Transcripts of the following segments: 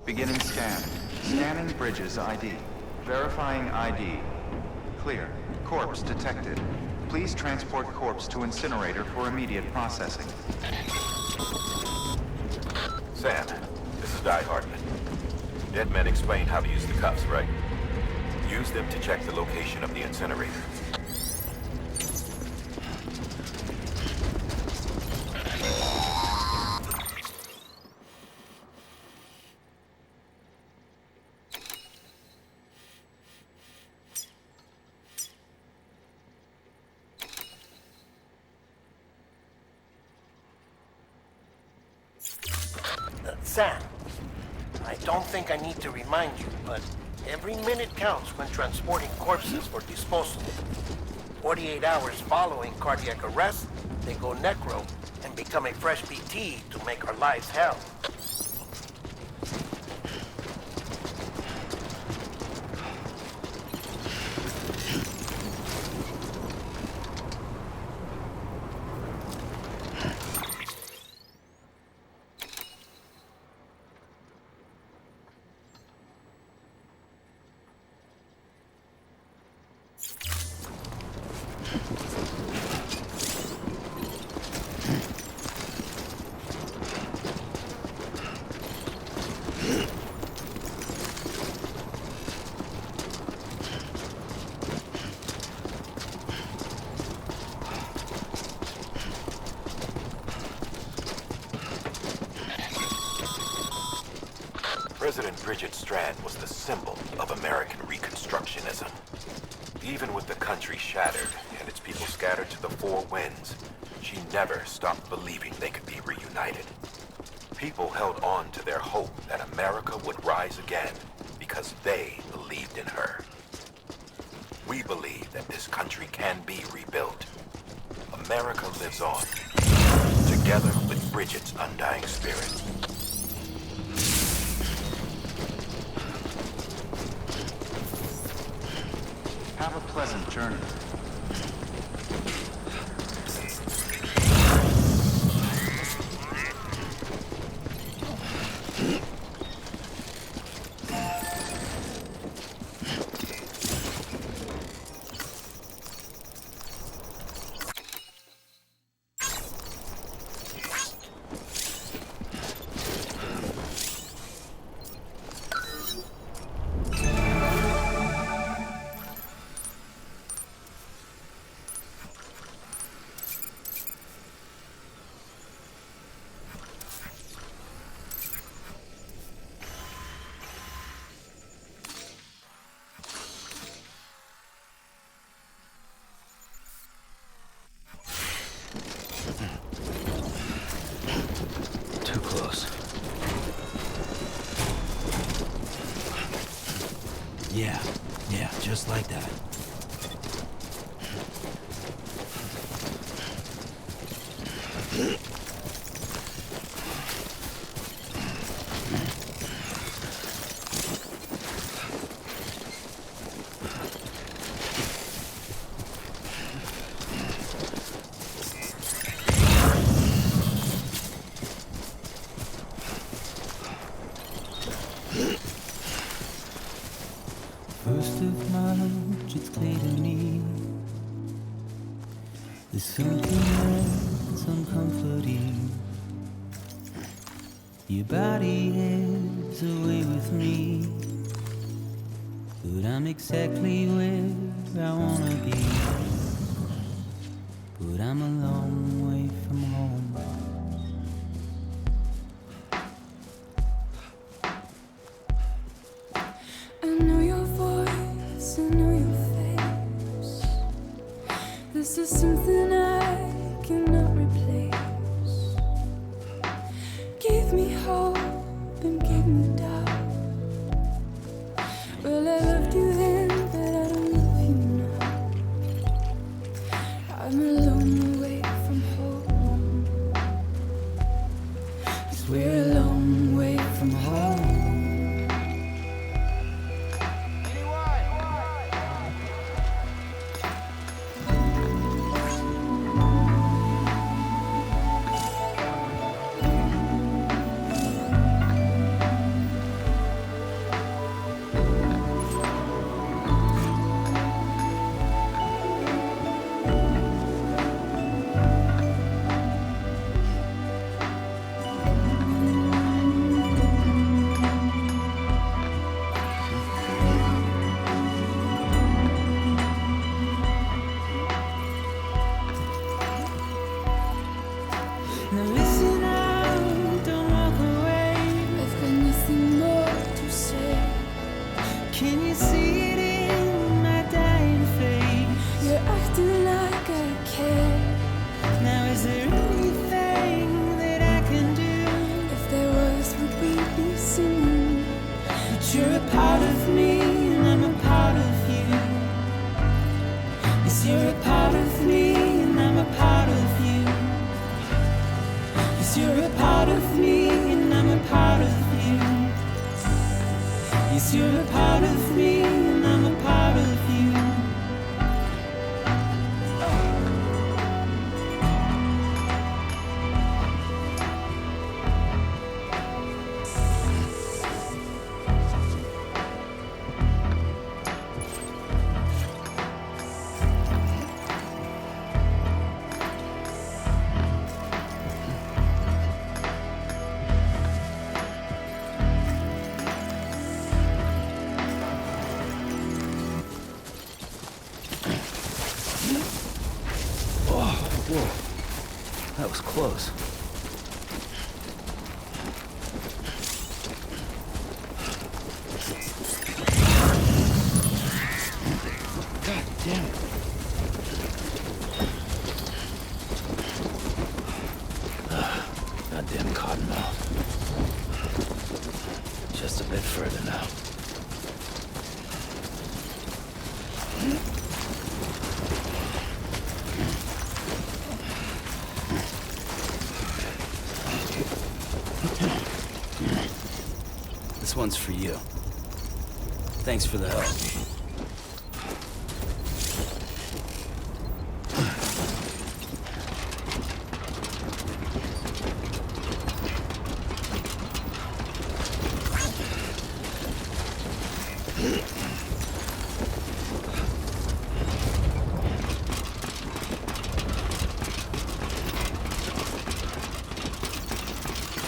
Beginning scan. Scanning Bridges ID. Verifying ID. Clear. Corpse detected. Please transport corpse to incinerator for immediate processing. Sam, this is Di Hartman. Dead men explained how to use the cuffs, right? Use them to check the location of the incinerator. Sam, I don't think I need to remind you, but every minute counts when transporting corpses for disposal. 48 hours following cardiac arrest, they go necro and become a fresh BT to make our lives hell. President Bridget Strand was the symbol of American Reconstructionism. Even with the country shattered and its people scattered to the four winds, she never stopped believing they could be reunited. People held on to their hope that America would rise again because they believed in her. We believe that this country can be rebuilt. America lives on, together with Bridget's undying spirit. Have a pleasant journey. Too close. Yeah, just like that. First of March, it's clear to me there's something that's uncomforting. Your body is away with me, but I'm exactly where I wanna be. But I'm a long way from home. I know your voice, I know your face. This is something I cannot replace. Give me hope and give me doubt. Well, I loved you then, but I don't love you now. I'm a long way from home. 'Cause we're a long way from home. Yes, you're a part of me, and I'm a part of you. Whoa. That was close. God damn it. Goddamn cottonmouth. Just a bit further now. This one's for you. Thanks for the help.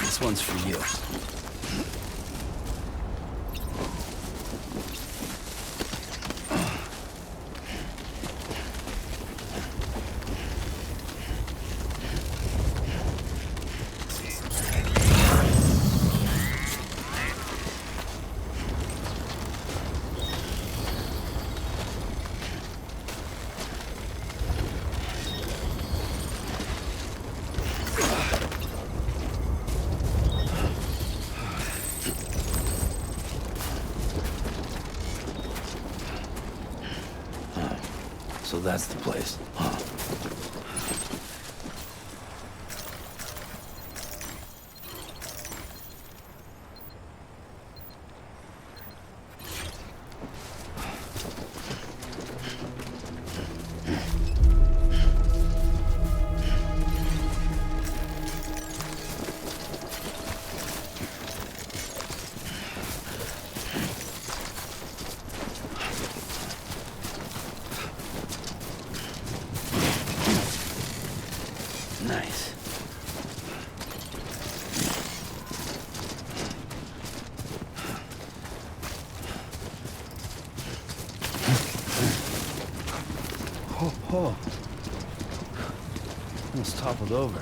This one's for you. So that's the place, huh? Nice. Oh. Almost toppled over.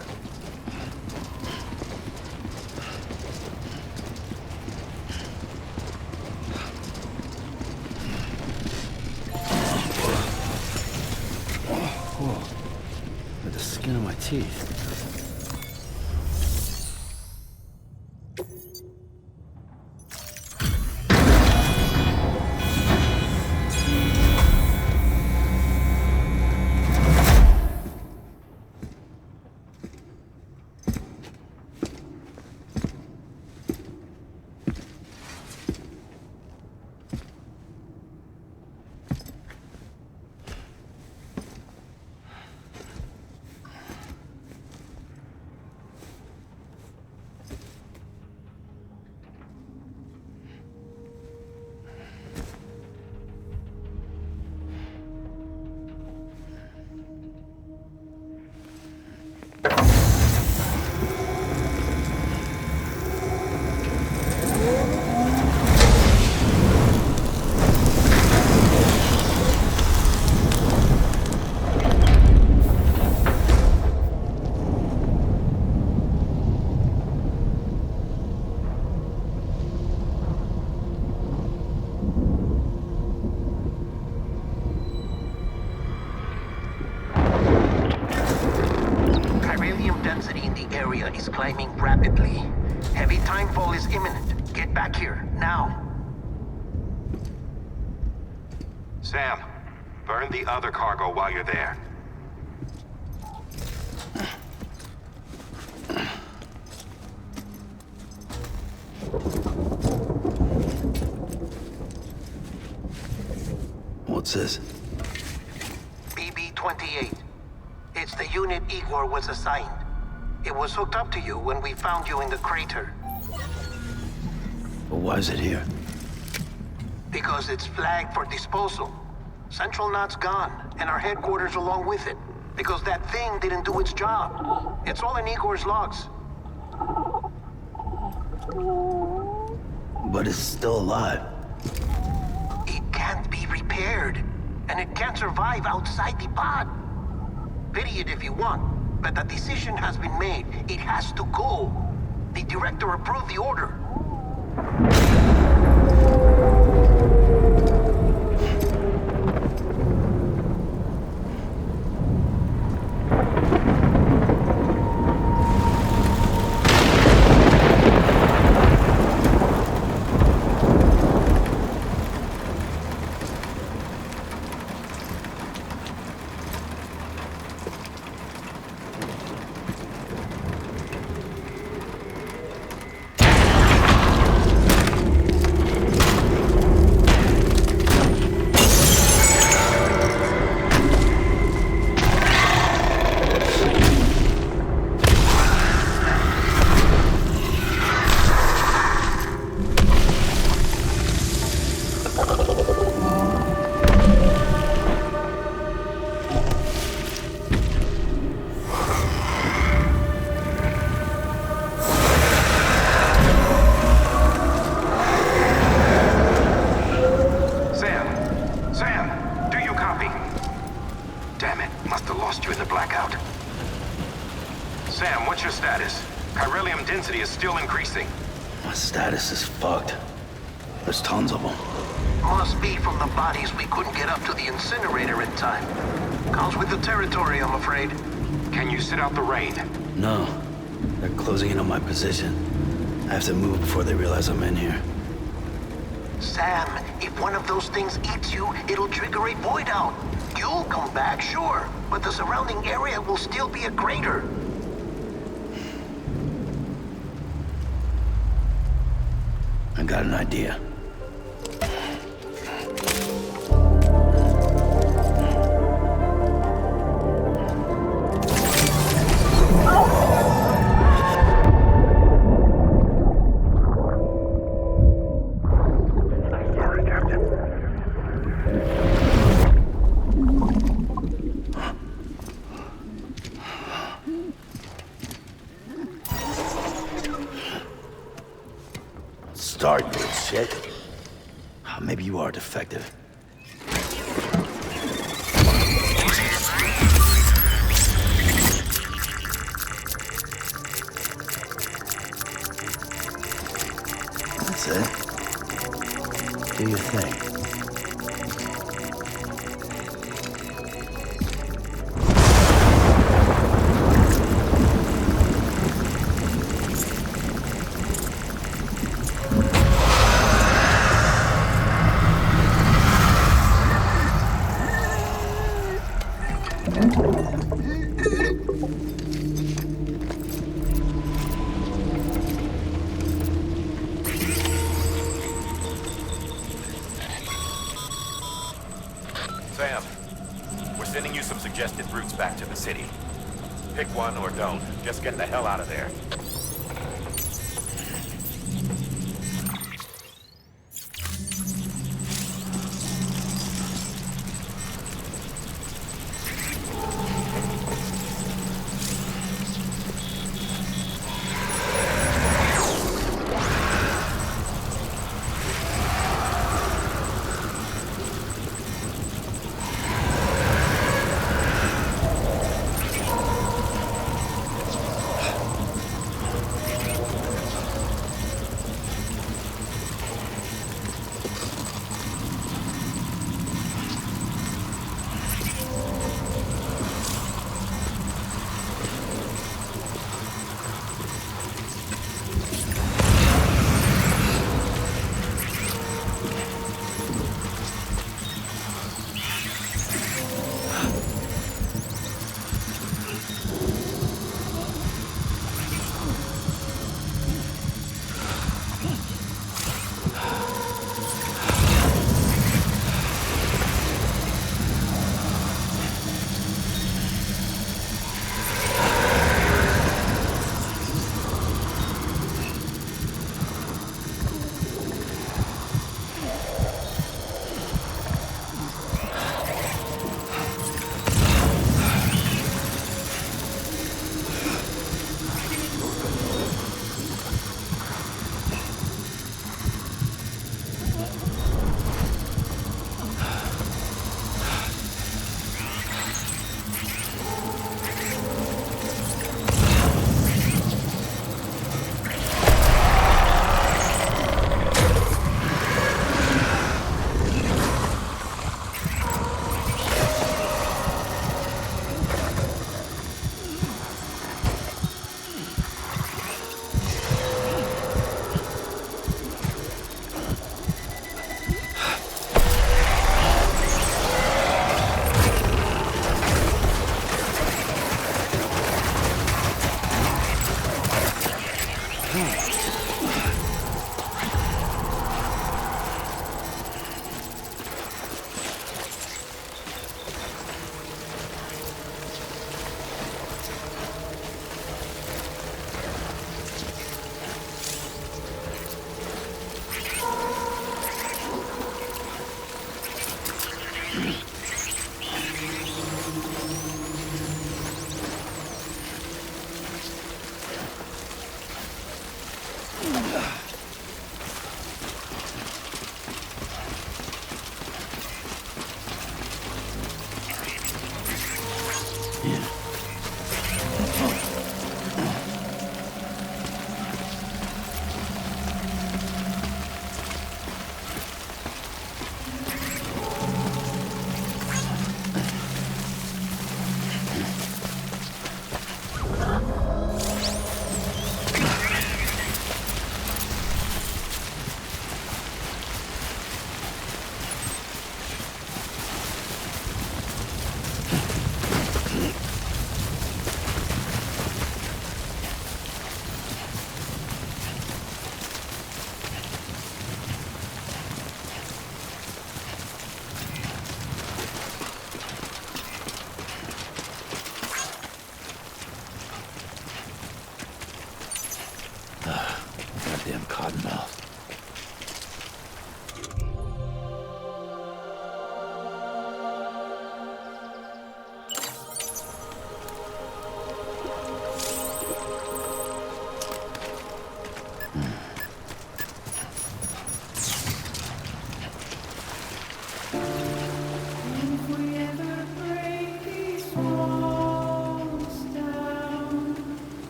Whoa. With the skin of my teeth. area is climbing rapidly. Heavy timefall is imminent. Get back here, now. Sam, burn the other cargo while you're there. What's this? BB-28. It's the unit Igor was assigned. It was hooked up to you when we found you in the crater. But why is it here? Because it's flagged for disposal. Central Knot's gone, and our headquarters along with it. Because that thing didn't do its job. It's all in Igor's logs. But it's still alive. It can't be repaired, and it can't survive outside the pod. Pity it if you want, but the decision has been made. It has to go. The director approved the order. Still increasing. My status is fucked. There's tons of them. Must be from the bodies we couldn't get up to the incinerator in time. Comes with the territory, I'm afraid. Can you sit out the rain? No. They're closing in on my position. I have to move before they realize I'm in here. Sam, if one of those things eats you, it'll trigger a void out. You'll come back, sure, but the surrounding area will still be a crater. I got an idea. Start, you little shit. Maybe you are defective. That's it. Do your thing. Sam, we're sending you some suggested routes back to the city. Pick one or don't. Just get the hell out of there.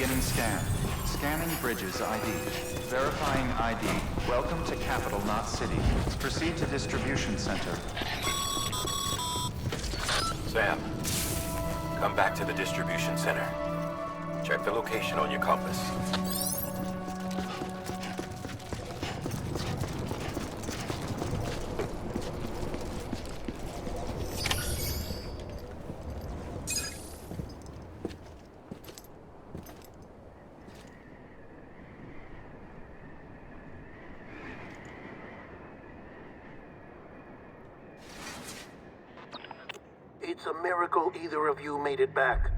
Beginning scan. Scanning bridges ID. Verifying ID. Welcome to capital, not city. Proceed to distribution center. Sam, come back to the distribution center. Check the location on your compass. It's a miracle either of you made it back.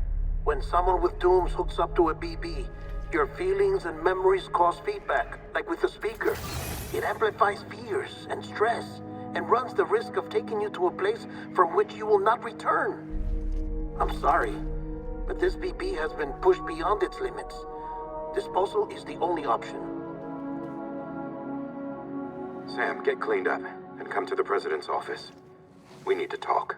When someone with dooms hooks up to a BB, your feelings and memories cause feedback, like with the speaker. It amplifies fears and stress, and runs the risk of taking you to a place from which you will not return. I'm sorry, but this BB has been pushed beyond its limits. Disposal is the only option. Sam, get cleaned up and come to the president's office. We need to talk.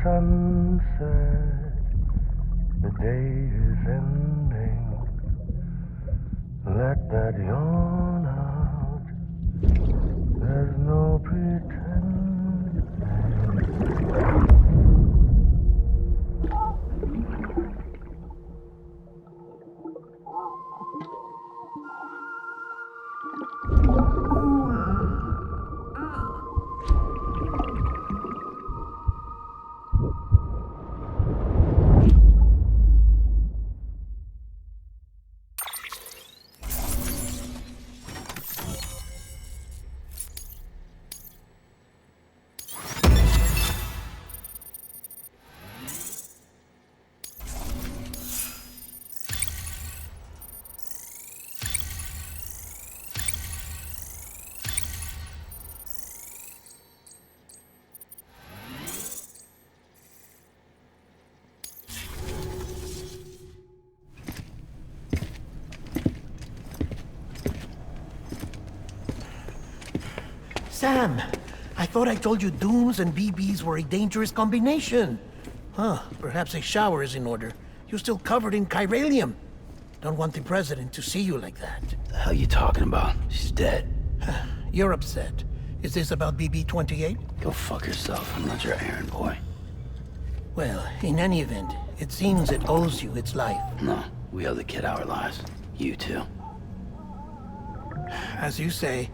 Sunset, the day is ending. Let that yawn out. There's no pretending. Sam, I thought I told you dooms and BBs were a dangerous combination. Huh, perhaps a shower is in order. You're still covered in chiralium. Don't want the president to see you like that. The hell you talking about? She's dead. You're upset. Is this about BB-28? Go fuck yourself. I'm not your errand boy. Well, in any event, it seems it owes you its life. No, we owe the kid our lives. You too. As you say,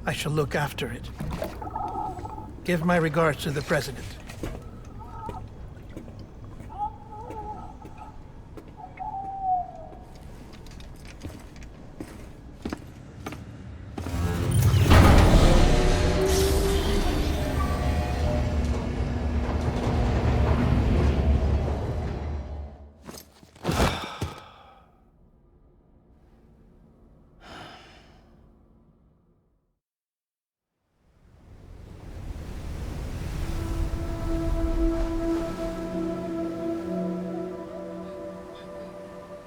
I shall look after it. Give my regards to the president.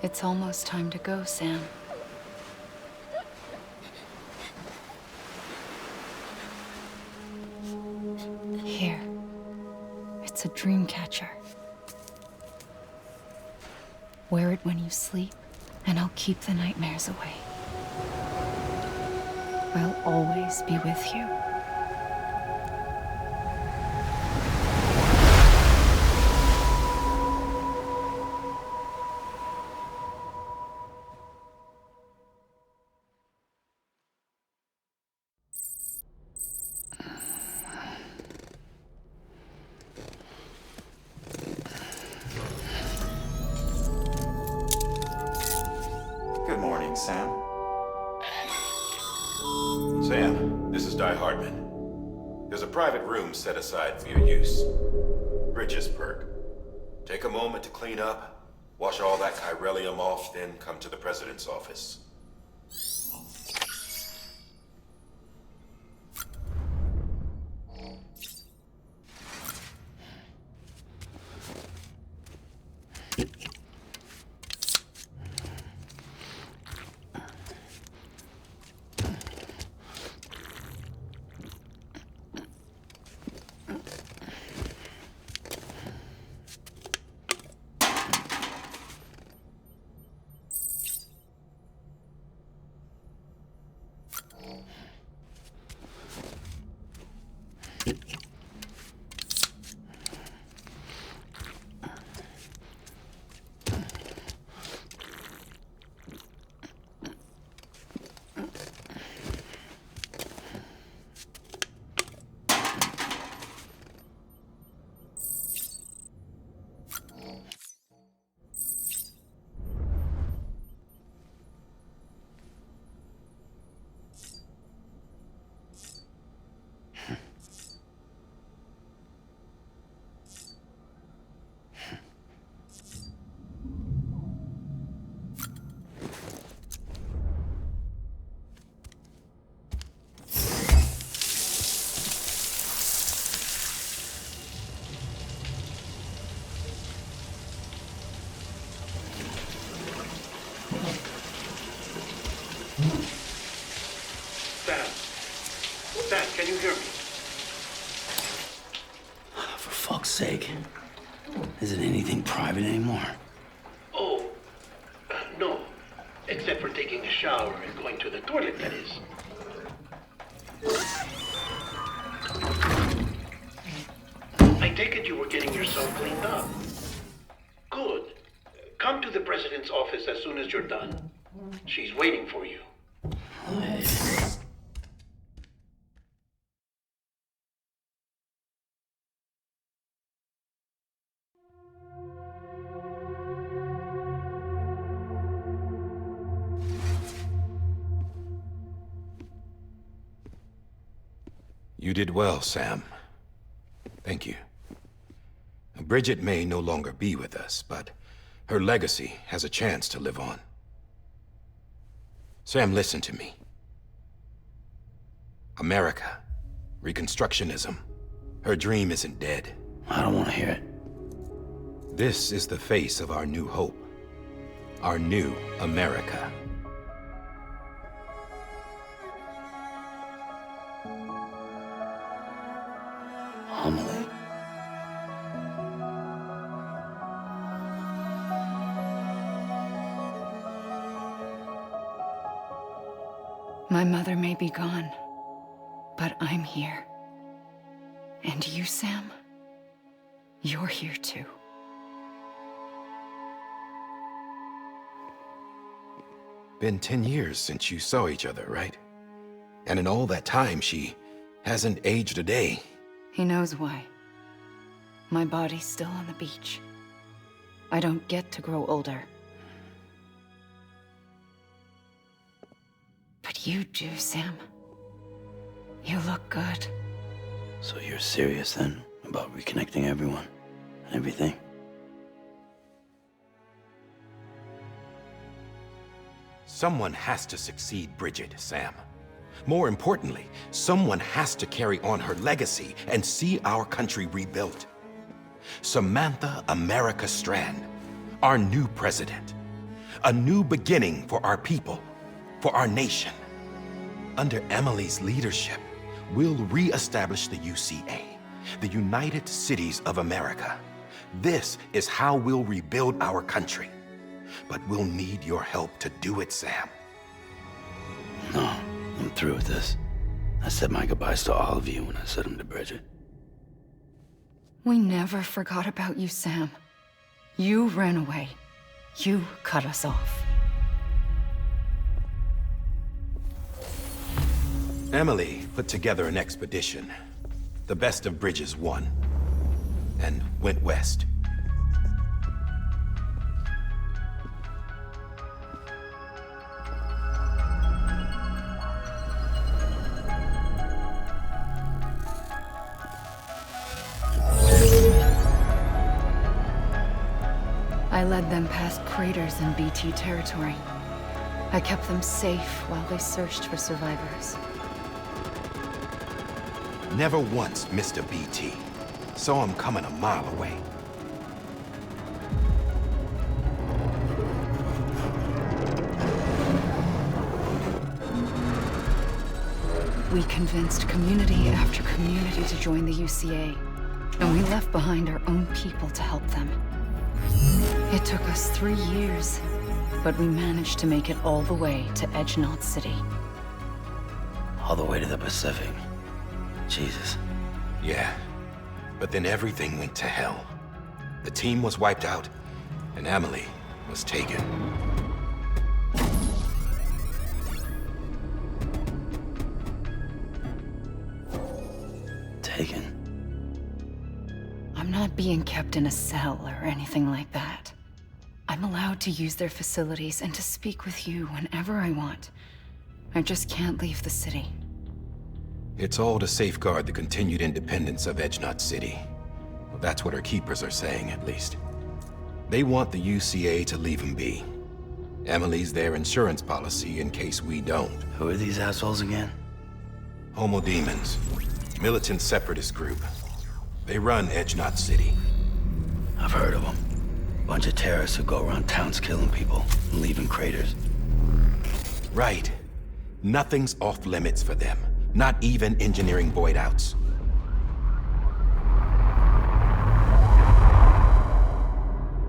It's almost time to go, Sam. Here. It's a dream catcher. Wear it when you sleep, and I'll keep the nightmares away. I'll always be with you. Sam? Sam, this is Di Hardman. There's a private room set aside for your use. Bridges perk. Take a moment to clean up, wash all that chiralium off, then come to the President's office. Sam, can you hear me? For fuck's sake. Isn't anything private anymore? Oh, no. Except for taking a shower and going to the toilet, that is. I take it you were getting yourself cleaned up. Good. Come to the President's office as soon as you're done. She's waiting for you. You did well, Sam. Thank you. Bridget may no longer be with us, but her legacy has a chance to live on. Sam, listen to me. America, Reconstructionism, her dream isn't dead. I don't want to hear it. This is the face of our new hope. Our new America. Amelie. My mother may be gone, but I'm here. And you, Sam, you're here too. Been 10 years since you saw each other, right? And in all that time, she hasn't aged a day. He knows why. My body's still on the beach. I don't get to grow older. But you do, Sam. You look good. So you're serious then about reconnecting everyone and everything? Someone has to succeed Bridget, Sam. More importantly, someone has to carry on her legacy and see our country rebuilt. Samantha America Strand, our new president. A new beginning for our people, for our nation. Under Emily's leadership, we'll re-establish the UCA, the United Cities of America. This is how we'll rebuild our country. But we'll need your help to do it, Sam. No, I'm through with this. I said my goodbyes to all of you when I said them to Bridget. We never forgot about you, Sam. You ran away. You cut us off. Emily put together an expedition. The best of Bridges won. And went west. I led them past craters in BT territory. I kept them safe while they searched for survivors. Never once missed a BT. Saw him coming a mile away. We convinced community after community to join the UCA, and we left behind our own people to help them. It took us 3 years, but we managed to make it all the way to Edge Knot City. All the way to the Pacific. Jesus. Yeah, but then everything went to hell. The team was wiped out, and Emily was taken. Taken? I'm not being kept in a cell or anything like that. I'm allowed to use their facilities and to speak with you whenever I want. I just can't leave the city. It's all to safeguard the continued independence of Edge Knot City. Well, that's what our keepers are saying, at least. They want the UCA to leave them be. Emily's their insurance policy in case we don't. Who are these assholes again? Homo Demons. Militant separatist group. They run Edge Knot City. I've heard of them. Bunch of terrorists who go around towns killing people and leaving craters. Right. Nothing's off limits for them. Not even engineering void outs.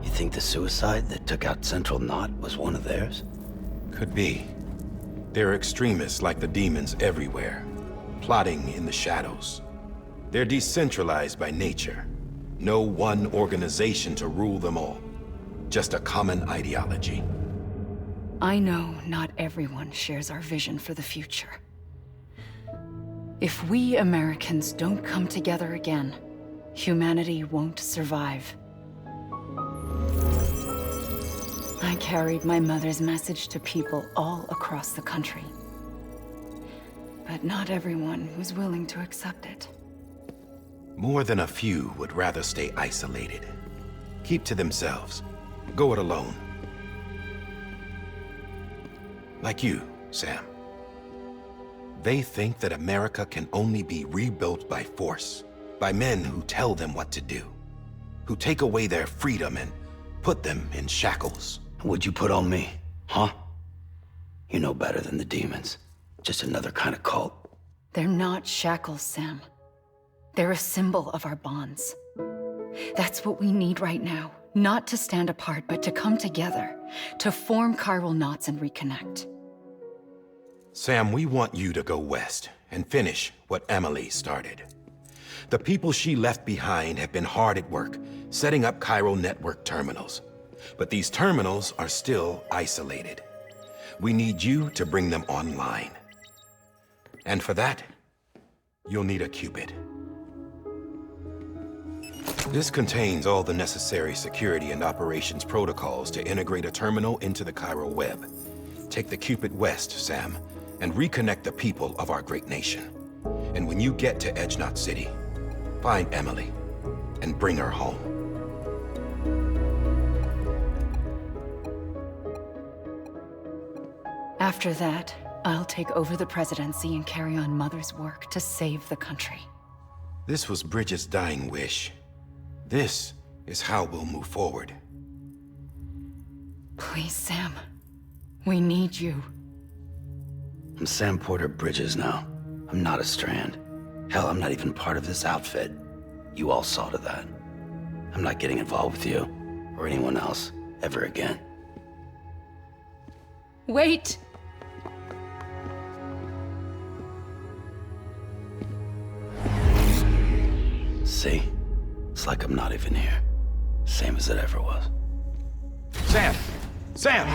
You think the suicide that took out Central Knot was one of theirs? Could be. There are extremists like the demons everywhere, plotting in the shadows. They're decentralized by nature. No one organization to rule them all. Just a common ideology. I know not everyone shares our vision for the future. If we Americans don't come together again, humanity won't survive. I carried my mother's message to people all across the country. But not everyone was willing to accept it. More than a few would rather stay isolated. Keep to themselves. Go it alone. Like you, Sam. They think that America can only be rebuilt by force, by men who tell them what to do, who take away their freedom and put them in shackles. What'd you put on me, huh? You know better than the demons. Just another kind of cult. They're not shackles, Sam. They're a symbol of our bonds. That's what we need right now. Not to stand apart, but to come together, to form chiral knots and reconnect. Sam, we want you to go west and finish what Emily started. The people she left behind have been hard at work, setting up chiral network terminals. But these terminals are still isolated. We need you to bring them online. And for that, you'll need a Cupid. This contains all the necessary security and operations protocols to integrate a terminal into the chiral web. Take the Cupid west, Sam, and reconnect the people of our great nation. And when you get to Edge Knot City, find Emily and bring her home. After that, I'll take over the presidency and carry on Mother's work to save the country. This was Bridget's dying wish. This is how we'll move forward. Please, Sam. We need you. I'm Sam Porter Bridges now. I'm not a Strand. Hell, I'm not even part of this outfit. You all saw to that. I'm not getting involved with you, or anyone else, ever again. Wait! See? It's like I'm not even here. Same as it ever was. Sam! Sam!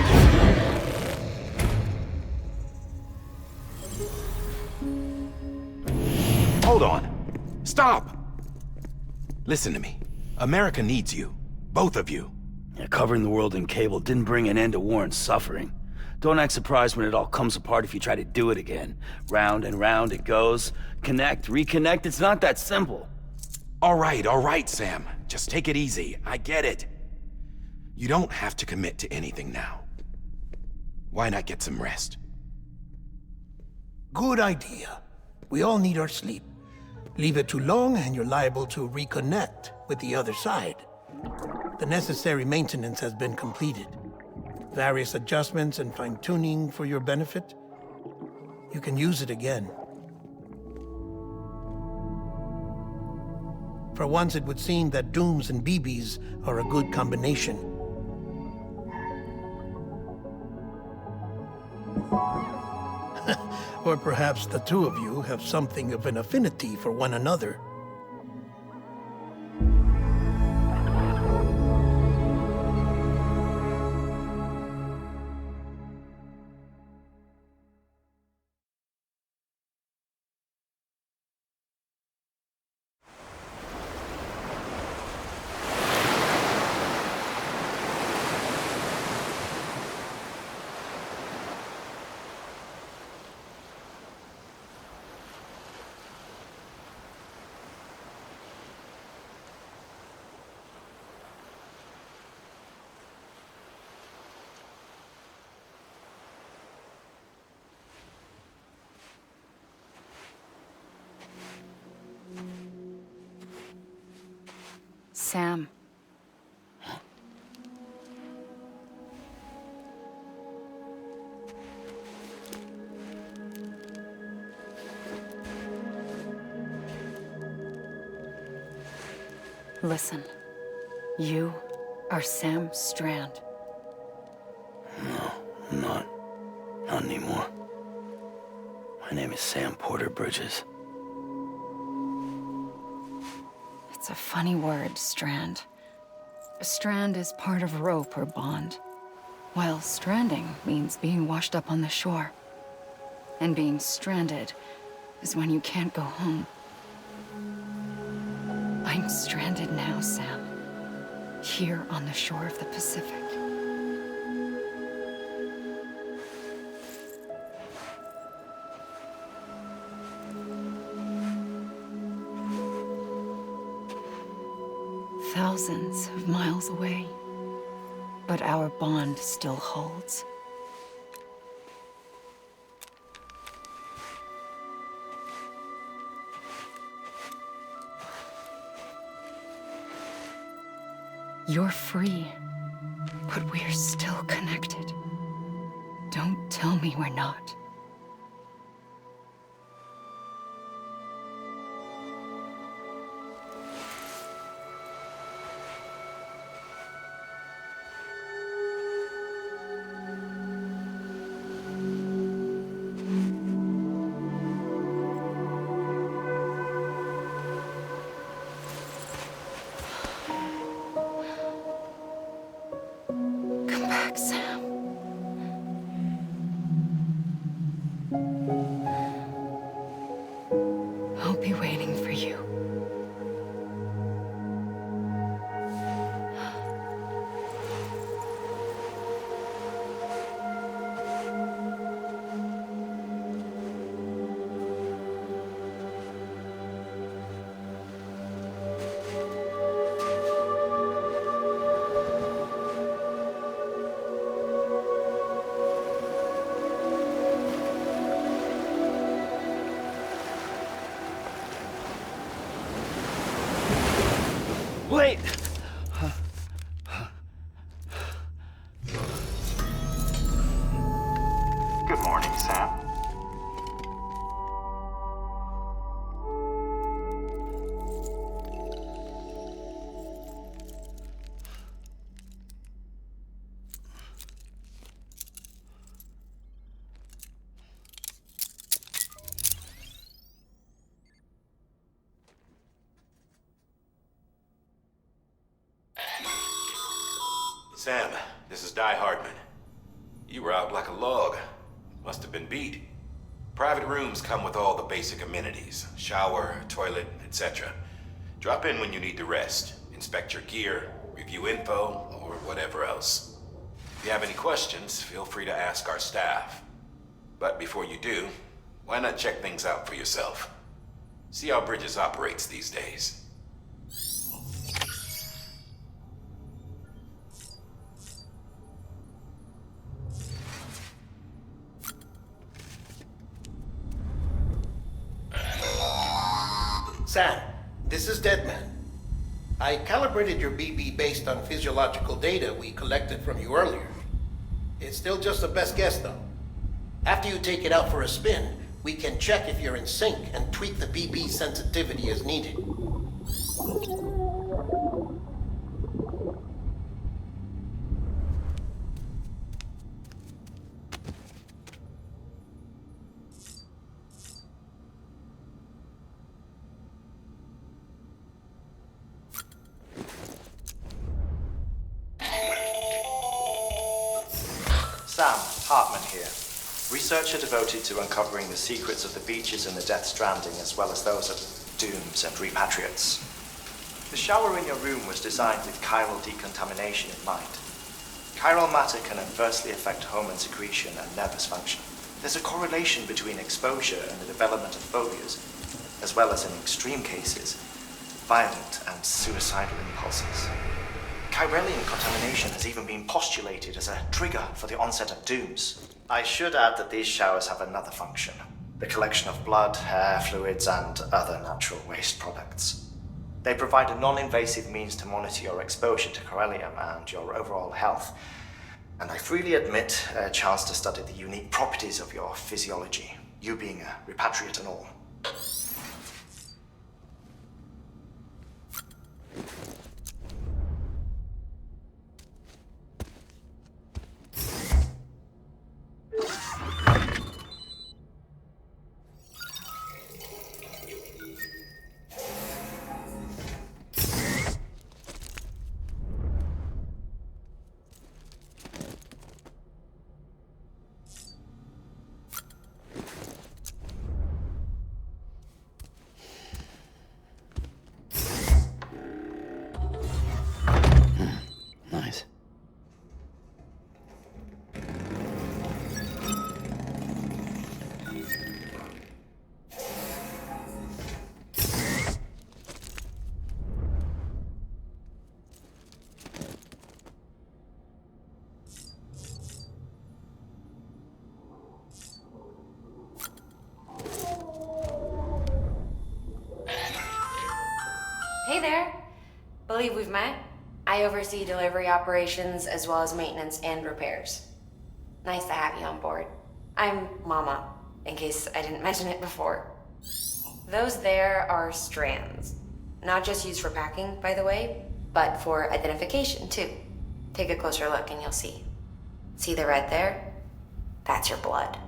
Hold on. Stop! Listen to me. America needs you. Both of you. Yeah, covering the world in cable didn't bring an end to war and suffering. Don't act surprised when it all comes apart if you try to do it again. Round and round it goes. Connect, reconnect, it's not that simple. All right, Sam. Just take it easy. I get it. You don't have to commit to anything now. Why not get some rest? Good idea. We all need our sleep. Leave it too long and you're liable to reconnect with the other side. The necessary maintenance has been completed. Various adjustments and fine-tuning for your benefit. You can use it again. For once, it would seem that Dooms and BBs are a good combination. Or perhaps the two of you have something of an affinity for one another. Sam. Listen. You are Sam Strand. No, I'm not. Not anymore. My name is Sam Porter Bridges. It's a funny word, Strand. A strand is part of rope or bond, while stranding means being washed up on the shore. And being stranded is when you can't go home. I'm stranded now, Sam. Here on the shore of the Pacific. Thousands of miles away, but our bond still holds. You're free, but we're still connected. Don't tell me we're not. Come back, Sam. I'll be waiting for you. Wait! Good morning, Sam. Sam, this is Di Hardman. You were out like a log. Must have been beat. Private rooms come with all the basic amenities. Shower, toilet, etc. Drop in when you need to rest. Inspect your gear, review info, or whatever else. If you have any questions, feel free to ask our staff. But before you do, why not check things out for yourself? See how Bridges operates these days. Sam, this is Deadman. I calibrated your BB based on physiological data we collected from you earlier. It's still just a best guess, though. After you take it out for a spin, we can check if you're in sync and tweak the BB sensitivity as needed. Sam, Hartman here. Researcher devoted to uncovering the secrets of the beaches in the Death Stranding, as well as those of dooms and repatriates. The shower in your room was designed with chiral decontamination in mind. Chiral matter can adversely affect hormone secretion and nervous function. There's a correlation between exposure and the development of phobias, as well as in extreme cases, violent and suicidal impulses. Chiralian contamination has even been postulated as a trigger for the onset of dooms. I should add that these showers have another function: the collection of blood, hair, fluids, and other natural waste products. They provide a non-invasive means to monitor your exposure to chiralium and your overall health, and I freely admit a chance to study the unique properties of your physiology, you being a repatriate and all. Nice. Hey there. Believe we've met? I oversee delivery operations as well as maintenance and repairs. Nice to have you on board. I'm Mama, in case I didn't mention it before. Those there are strands. Not just used for packing, by the way, but for identification too. Take a closer look and you'll see. See the red there? That's your blood.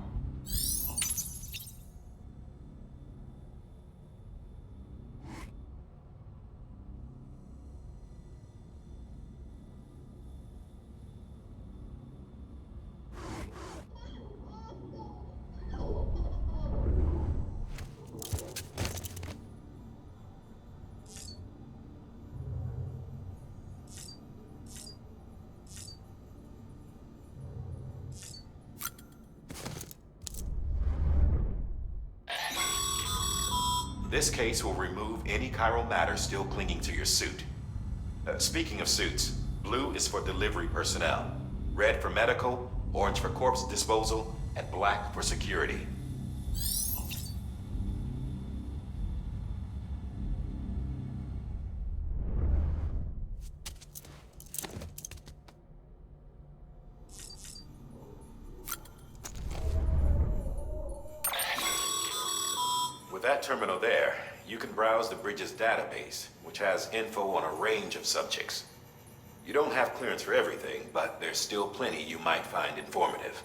This case will remove any chiral matter still clinging to your suit. Speaking of suits, blue is for delivery personnel, red for medical, orange for corpse disposal, and black for security. With that terminal there, you can browse the Bridges database, which has info on a range of subjects. You don't have clearance for everything, but there's still plenty you might find informative.